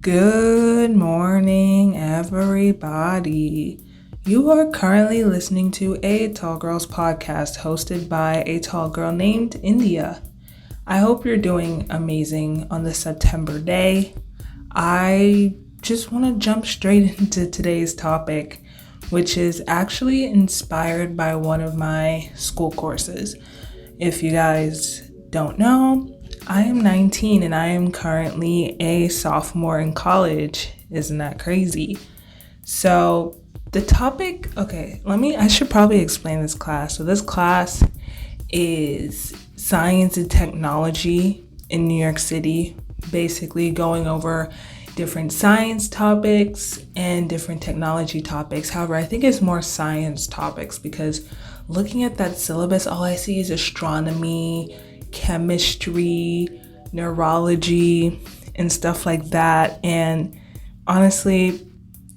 Good morning, everybody. You are currently listening to a Tall Girls podcast hosted by a tall girl named India. I hope you're doing amazing on this September day. I just want to jump straight into today's topic, which is actually inspired by one of my school courses. If you guys don't know, I am 19 and I am currently a sophomore in college. Isn't that crazy? So the topic, I should probably explain this class. So this class is science and technology in New York City, basically going over different science topics and different technology topics. However, I think it's more science topics because looking at that syllabus, all I see is astronomy, chemistry, neurology, and stuff like that. And honestly,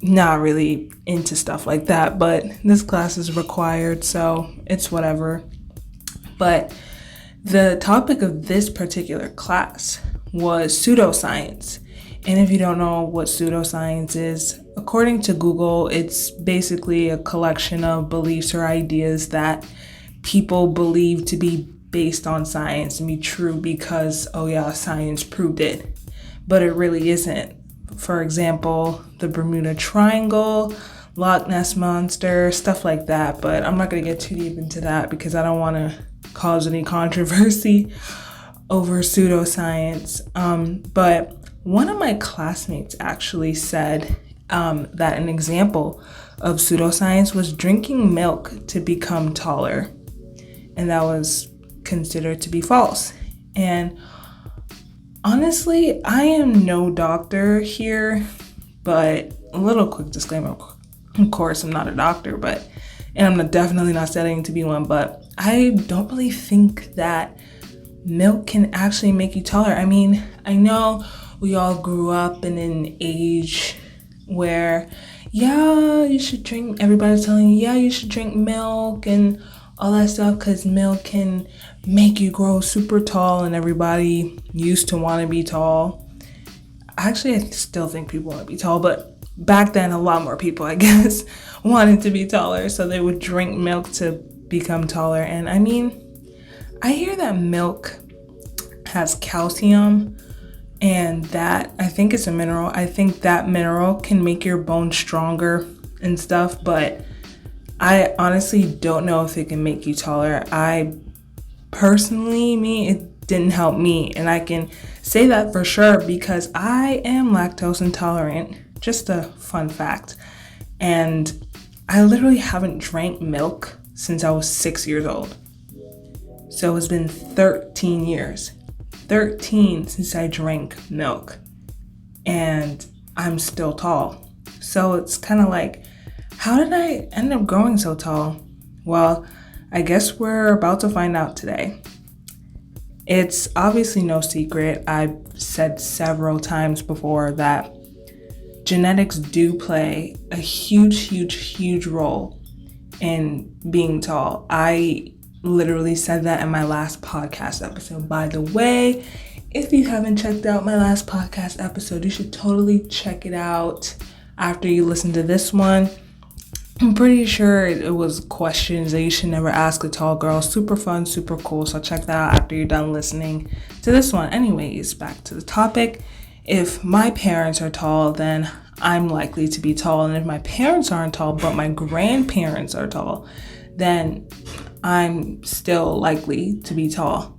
not really into stuff like that, but this class is required, so it's whatever. But the topic of this particular class was pseudoscience. And if you don't know what pseudoscience is, according to Google, it's basically a collection of beliefs or ideas that people believe to be based on science and be true because, science proved it. But it really isn't. For example, the Bermuda Triangle, Loch Ness Monster, stuff like that. But I'm not going to get too deep into that because I don't want to cause any controversy over pseudoscience. But one of my classmates actually said that an example of pseudoscience was drinking milk to become taller. And that was considered to be false. And honestly, I am no doctor here, but a little quick disclaimer. Of course, I'm not a doctor, and I'm definitely not studying to be one, but I don't really think that milk can actually make you taller. I mean, I know we all grew up in an age where, you should drink, everybody's telling you, you should drink milk and all that stuff because milk can make you grow super tall, and everybody used to want to be tall. Actually, I still think people want to be tall, but back then a lot more people, I guess, wanted to be taller, so they would drink milk to become taller. And I mean, I hear that milk has calcium, and that, I think it's a mineral. I think that mineral can make your bones stronger and stuff, but I honestly don't know if it can make you taller. It didn't help me, and I can say that for sure because I am lactose intolerant. Just a fun fact. And I literally haven't drank milk since I was 6 years old. So it's been 13 years. 13 since I drank milk. And I'm still tall. So it's kind of like, how did I end up growing so tall? Well, I guess we're about to find out today. It's obviously no secret. I've said several times before that genetics do play a huge role in being tall. I literally said that in my last podcast episode. By the way, if you haven't checked out my last podcast episode, you should totally check it out after you listen to this one. I'm pretty sure it was questions that you should never ask a tall girl. Super fun, super cool. So check that out after you're done listening to this one. Anyways, back to the topic. If my parents are tall, then I'm likely to be tall. And if my parents aren't tall, but my grandparents are tall, then I'm still likely to be tall.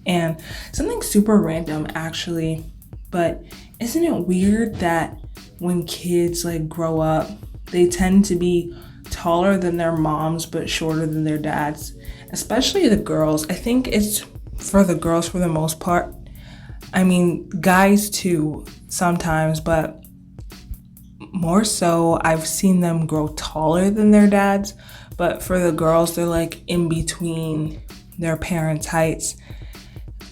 And something super random, actually, but isn't it weird that when kids grow up, they tend to be taller than their moms, but shorter than their dads, especially the girls. I think it's for the girls for the most part. I mean, guys too sometimes, but more so I've seen them grow taller than their dads. But for the girls, they're in between their parents' heights.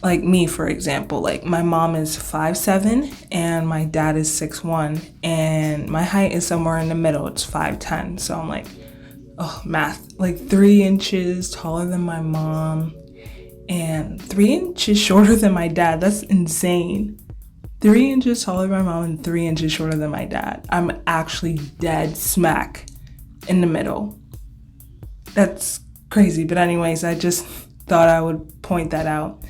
Like me, for example, my mom is 5'7" and my dad is 6'1", and my height is somewhere in the middle. It's 5'10". So I'm math, 3 inches taller than my mom and 3 inches shorter than my dad. That's insane 3 inches taller than my mom and 3 inches shorter than my dad. I'm actually dead smack in the middle. That's crazy. But anyways, I just thought I would point that out.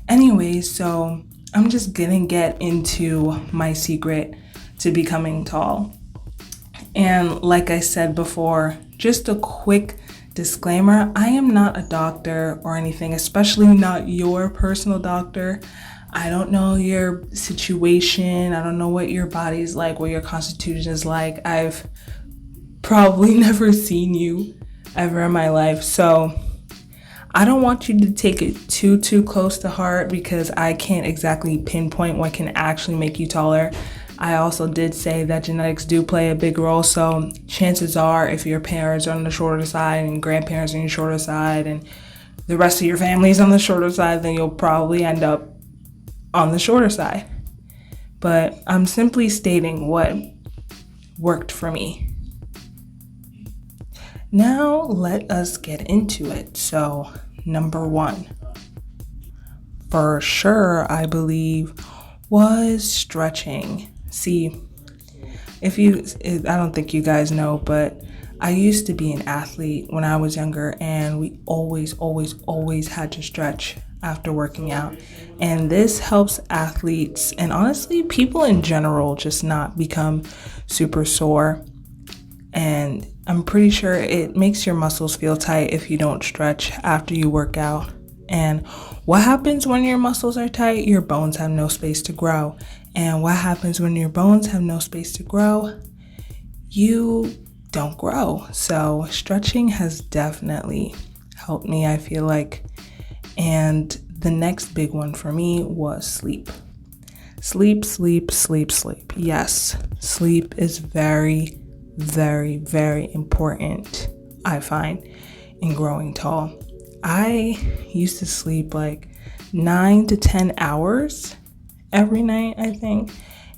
Anyways, so I'm just gonna get into my secret to becoming tall. And like I said before, just a quick disclaimer, I am not a doctor or anything, especially not your personal doctor. I don't know your situation. I don't know what your body's like, what your constitution is like. I've probably never seen you ever in my life. So I don't want you to take it too close to heart because I can't exactly pinpoint what can actually make you taller. I also did say that genetics do play a big role. So chances are if your parents are on the shorter side and grandparents are on the shorter side and the rest of your family is on the shorter side, then you'll probably end up on the shorter side. But I'm simply stating what worked for me. Now let us get into it. So number 1, for sure, I believe, was stretching. See, I don't think you guys know, but I used to be an athlete when I was younger, and we always had to stretch after working out. And this helps athletes and honestly people in general just not become super sore. And I'm pretty sure it makes your muscles feel tight if you don't stretch after you work out. And what happens when your muscles are tight? Your bones have no space to grow. And what happens when your bones have no space to grow? You don't grow. So stretching has definitely helped me, I feel like. And the next big one for me was sleep. Sleep. Yes, sleep is very, very important, I find, in growing tall. I used to sleep like 9 to 10 hours every night, I think.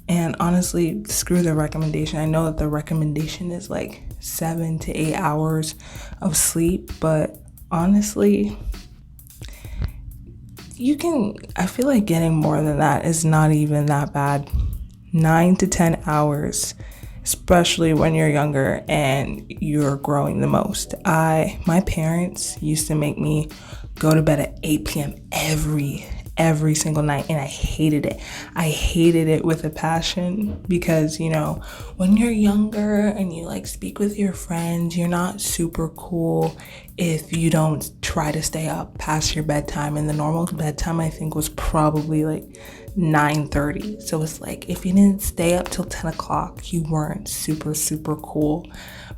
And honestly, screw the recommendation. I know that the recommendation is like 7 to 8 hours of sleep, but honestly, I feel like getting more than that is not even that bad. 9 to 10 hours, especially when you're younger and you're growing the most. My parents used to make me go to bed at 8 p.m. every single night, and I hated it. I hated it with a passion because, when you're younger and you like speak with your friends, you're not super cool if you don't try to stay up past your bedtime. And the normal bedtime, I think, was probably like 9:30. So it's like if you didn't stay up till 10 o'clock, you weren't super cool.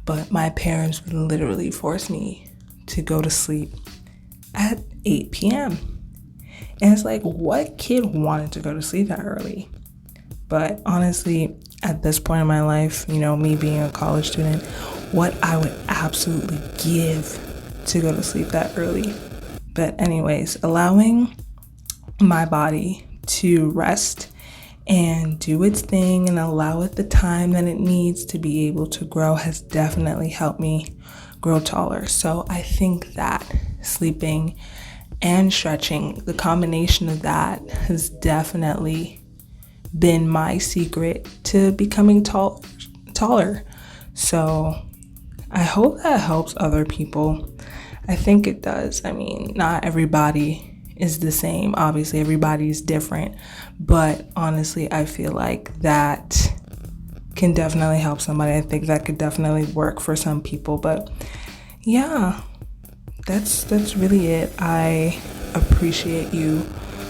But my parents would literally force me to go to sleep at 8 p.m. And it's like, what kid wanted to go to sleep that early? But honestly, at this point in my life, me being a college student, what I would absolutely give to go to sleep that early. But anyways, allowing my body to rest and do its thing and allow it the time that it needs to be able to grow has definitely helped me grow taller. So I think that sleeping and stretching, the combination of that has definitely been my secret to becoming taller. So I hope that helps other people. I think it does. I mean, not everybody is the same. Obviously, everybody is different. But honestly, I feel like that can definitely help somebody. I think that could definitely work for some people. But yeah, that's really it. I appreciate you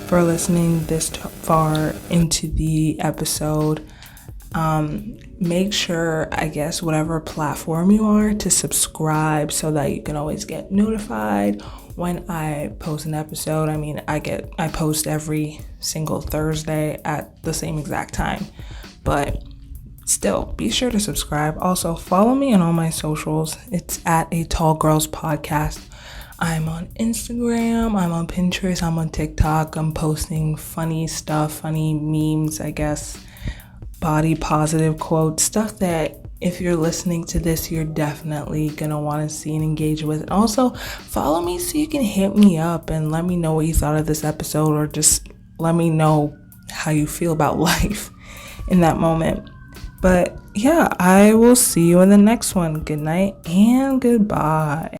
for listening this far into the episode. Make sure, I guess, whatever platform you are, to subscribe so that you can always get notified when I post an episode. I mean, I post every single Thursday at the same exact time, but still, be sure to subscribe. Also, follow me on all my socials. It's at A Tall Girls Podcast. I'm on Instagram, I'm on Pinterest, I'm on TikTok. I'm posting funny stuff, funny memes, I guess, body positive quotes, stuff that if you're listening to this, you're definitely gonna want to see and engage with. And also, follow me so you can hit me up and let me know what you thought of this episode, or just let me know how you feel about life in that moment. But yeah, I will see you in the next one. Good night and goodbye.